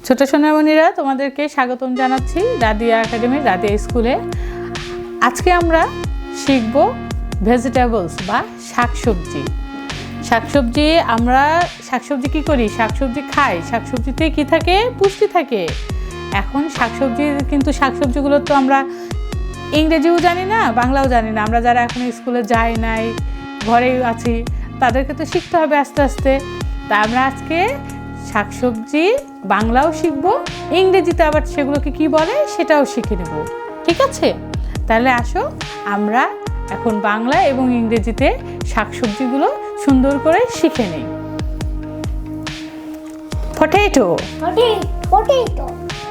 ছোট সোনামণিরা, তোমাদেরকে স্বাগতম জানাচ্ছি রাদিয়া একাডেমির রাদিয়া স্কুলে। আজকে আমরা শিখব ভেজিটেবলস বা শাকসবজি। আমরা শাকসবজি কী করি? শাকসবজি খাই। শাকসবজিতে কী থাকে? পুষ্টি থাকে। এখন শাকসবজিগুলো তো আমরা ইংরেজিও জানি না, বাংলাও জানি না। আমরা যারা এখন স্কুলে যাই নাই, ঘরেই আছি, তাদেরকে তো শিখতে হবে আস্তে আস্তে। তা আমরা আজকে শাকসবজি বাংলাও শিখবো, ইংরেজিতে আবার সেগুলোকে কি বলে সেটাও শিখে নেব। ঠিক আছে? তাহলে আসো আমরা এখন বাংলা এবং ইংরেজিতে শাকসবজিগুলো সুন্দর করে শিখে নিই। পটেটো।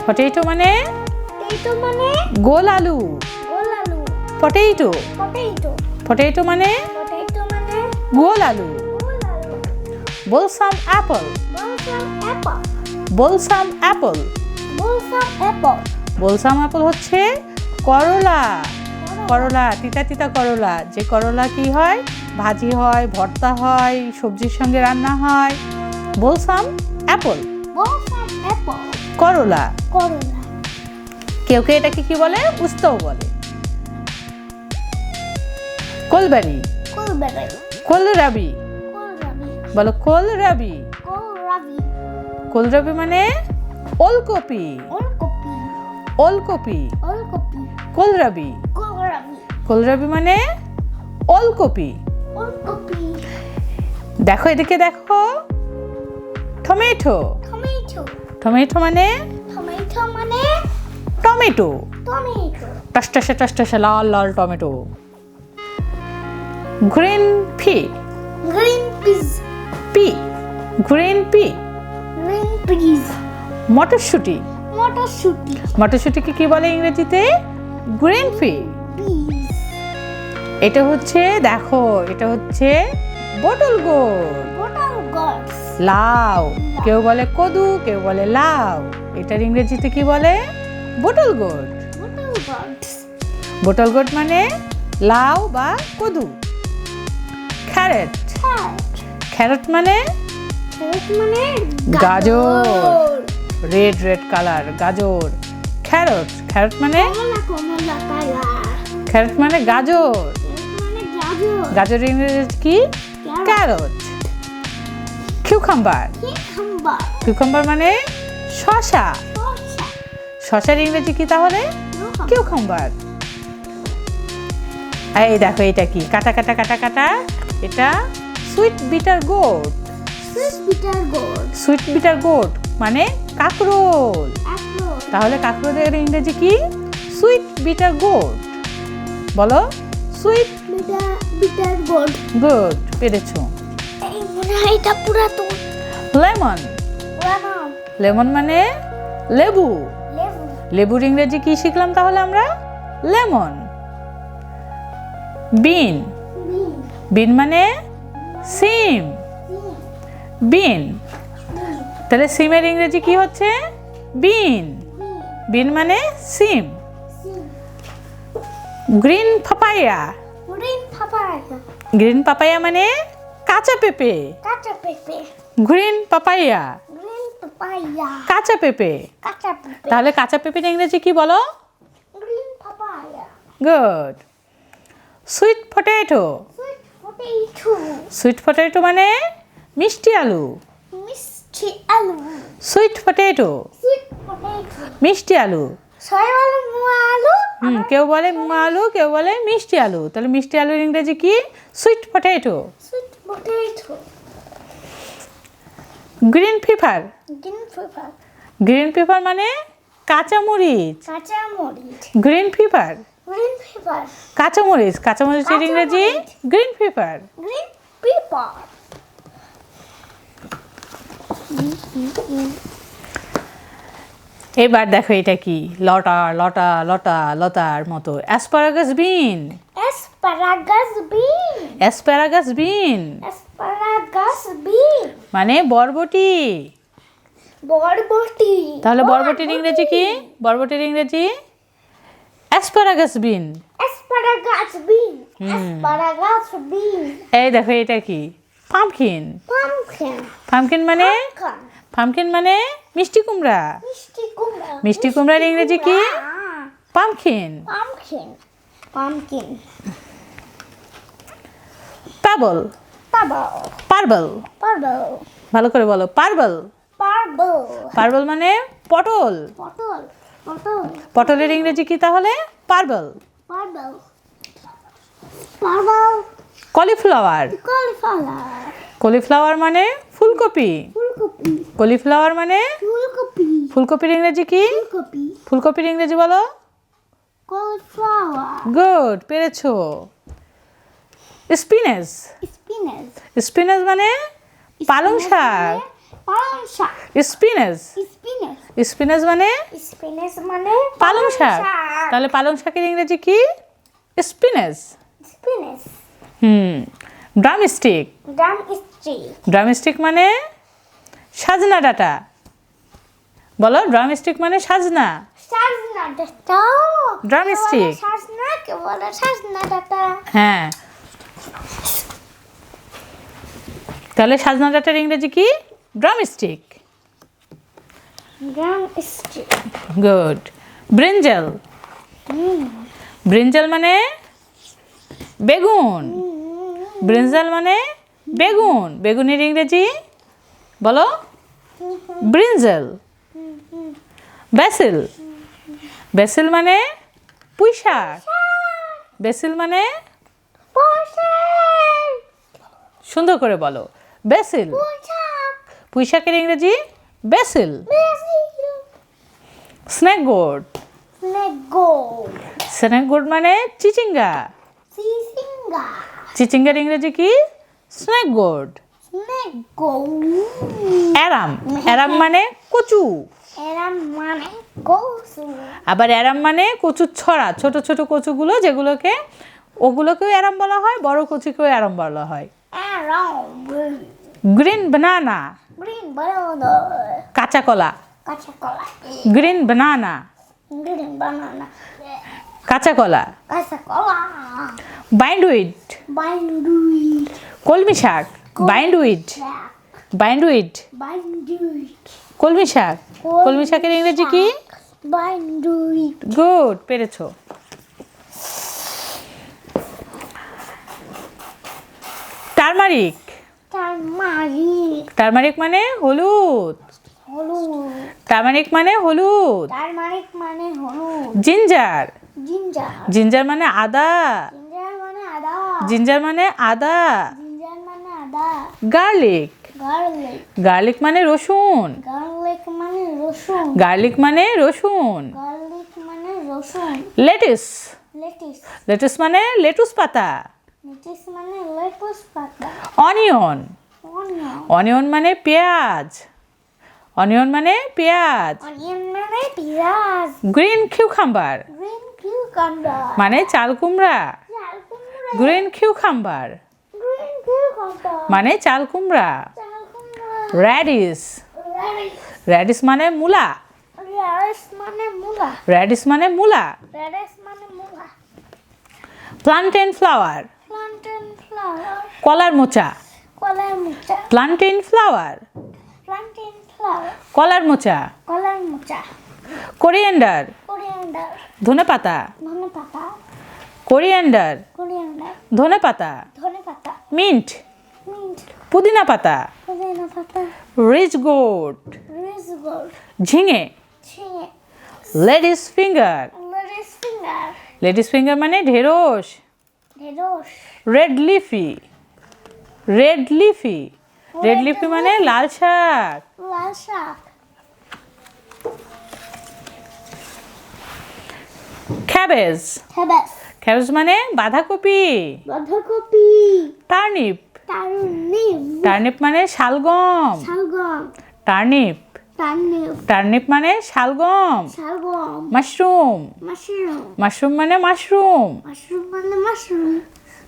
পটেটো মানে গোল আলু। পটেটো। পটেটো মানে গোল আলু। বলসাম অ্যাপল। বলসাম অ্যাপল। বলসাম অ্যাপল হচ্ছে করলা। করলা, তিতা তিতা করলা। যে করলা কি হয়? ভাজি হয়, ভর্তা হয়, সবজির সঙ্গে রান্না হয়। বলসাম অ্যাপল, করলা। কেউ কেউ এটাকে কি বলে? উস্তাও বলে। কোলবেরি। কোলরাবি। বলো কোলরাবি। কোলরাবি মানে ওলকপি। ওলকপি। কোলরাবি। কোলরাবি মানে ওলকপি। দেখো, এদিকে দেখো। টমেটো। টমেটো মানে টমেটো। টসটসে লাল লাল tomato. Green pea. Green pea. মটরশুঁটি। মটরশুঁটিকে কি বলে ইংরেজিতে? Green pea. এটা হচ্ছে, দেখো, এটা হচ্ছে বটল গোর্ড। লাউ। কেউ বলে কদু, কেউ বলে লাউ। এটার ইংরেজিতে কি বলে? Bottle gourd. বটল গোর্ড মানে লাউ বা কদু। ক্যারট। ক্যারট মানে গাজর। রেড রেড কালার, গাজর। ক্যারট। ক্যারট মানে গাজর। গাজরের ইংরেজি কি? ক্যারট। কিউকাম্বার। কিউকাম্বার মানে শসা। শসার ইংরেজি কি তাহলে? কিউকাম্বার। এই দেখো, এটা কি? কাটা কাটা কাটা কাটা। এটা sweet bitter goat. Sweet bitter goat মানে কাঁকরোল। তাহলে কাঁকরোলের ইংরেজি কি? Sweet bitter goat. বলো সুইট বিটার গোট। গুড, পেরেছো। লেমন। লেমন মানে লেবু। লেবুর ইংরেজি কি শিখলাম তাহলে আমরা? লেমন। বিন। বিন মানে সিম। বিন। তাহলে সিমের ইংরেজি কি হচ্ছে? বিন। বিন মানে সিম। Green papaya. গ্রিন পাপায়া মানে কাঁচা পেঁপে। গ্রিন পাপায়া, কাঁচা পেঁপে। তাহলে কাঁচা পেঁপের ইংরেজি কি বলো? Good. Sweet potato. Sweet potato মানে মিষ্টি আলু। সুইট পটেটো, মিষ্টি আলু। কেউ বলে মুয়া আলু, কেউ বলে মিষ্টি আলু। তাহলে মিষ্টি আলুর ইংরেজি কি? Sweet potato. Green paper. Green paper মানে কাঁচামরিচ। গ্রিন পেপার, কাঁচামরিচ। কাঁচামরিচের ইংরেজি গ্রিন পেপার। এবার দেখো, এটা কি? লতা লতা লতা লতার মতো। অ্যাসপারাগাস বিন। অ্যাসপারাগাস বিন মানে বরবটি। তাহলে বরবটির ইংরেজি কি? বরবটির ইংরেজি অ্যাসপারাগাস বিন। এই দেখো, এটা কি? পামকিন। পামকিন মানে পামকিন মানে মিষ্টি কুমড়া। মিষ্টি কুমড়ার ইংরেজি কি? পামকিন। পার্বল। পার্বল। ভালো করে বলো, পার্বল। পার্বল মানে পটল। পটলের ইংরেজি কি তাহলে? পার্বল। কলিফ্লাওয়ার। কলিফ্লাওয়ার মানে ফুলকপি। কলিফ্লাওয়ার মানে ফুলকপির ইংরেজি কি? ফুলকপির ইংরেজি বলো। গুড, পেরেছো। স্পিনাচ। স্পিনাচ মানে পালং শাক। স্পিনাচ। স্পিনাচ মানে পালং শাক। তাহলে পালং শাকের ইংরেজি কি? স্পিনাচ। ড্রামস্টিক। ড্রামস্টিক মানে সাজনা ডাঁটা। বলো, ড্রামস্টিক মানে সাজনা। ড্রামস্টিক। হ্যাঁ, তাহলে সাজনা ডাঁটার ইংরেজি কি? ড্রামস্টিক। গুড। ব্রিঞ্জাল। ব্রিঞ্জাল মানে বেগুন। ব্রিঞ্জাল মানে বেগুন। বেগুনের ইংরেজি বলো। ব্রিঞ্জাল। বেসিল। বেসিল মানে পুঁইশাক। বেসিল মানে সুন্দর করে বলো। বেসিল। পুঁইশাকের ইংরেজি basil. Snake gourd. Snake gourd মানে চিচিঙ্গা। চিচিঙ্গার ইংরেজি কি? Snake gourd. অ্যারাম। অ্যারাম মানে কচু। আবার অ্যারাম মানে কচুর ছড়া, ছোট ছোট কচুগুলো যেগুলোকে, ওগুলোকেও অ্যারাম বলা হয়, বড় কচুকেও অ্যারাম বলা হয়। গ্রিন বানানা। কাঁচা কলা। গ্রিন বানানা। কাঁচা কলা। বাইন্ডউইড। কলমি শাক। বাইন্ডউইড। বাইন্ডউইড। কলমি শাক। কলমি শাকের ইংরেজি কি? গুড, পেরেছো। টারমারিক। টারমারিক মানে হলুদ। টারমারিক মানে হলুদ। জিঞ্জার। জিঞ্জার মানে আদা। জিঞ্জার মানে আদা। গার্লিক। গার্লিক মানে রসুন। গার্লিক মানে রসুন। লেটুস। লেটুস মানে লেটুস পাতা। অনিয়ন। অনিয়ন মানে পেঁয়াজ। অনিয়ন মানে পেঁয়াজ। গ্রিন কিউকাম্বার মানে চাল কুমড়া। গ্রিন কিউকাম্বার মানে চাল কুমড়া। র্যাডিশ। র্যাডিশ মানে মূলা। র্যাডিশ মানে মূলা। Plantain flower. কলার মোচা। Plantain flower. কলার মোচা। কোরিয়েন্ডার। ধনেপাতা। কোরিয়েন্ডার। ধনেপাতা। মিন্ট। পুদিনা পাতা। Ridge gourd. ঝিঙে। Ladies finger. লেডিস ফিঙ্গার মানে ঢেঁড়স। Red leafy. Red leafy. Red leafy মানে লাল শাক। ক্যাবেজ। ক্যাবেজ মানে বাঁধাকপি। টার্নিপ। টার্নিপ মানে শালগম। টার্নিপ। টার্নিপ মানে শালগম। মাশরুম। মাশরুম মানে মাশরুম।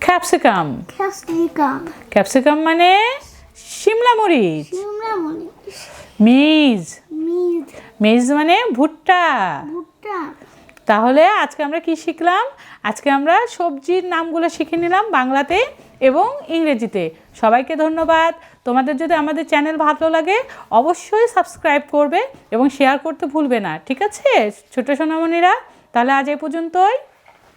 ক্যাপসিকাম। ক্যাপসিকাম মানে শিমলা মরিচ। মেজ। মেজ মানে ভুট্টা। তাহলে আজকে আমরা কি শিখলাম? আজকে আমরা সবজির নামগুলো শিখে নিলাম বাংলাতে এবং ইংরেজিতে। সবাইকে ধন্যবাদ। তোমাদের যদি আমাদের চ্যানেল ভালো লাগে অবশ্যই সাবস্ক্রাইব করবে এবং শেয়ার করতে ভুলবে না, ঠিক আছে ছোট সোনামণিরা? তাহলে আজ এই পর্যন্তই।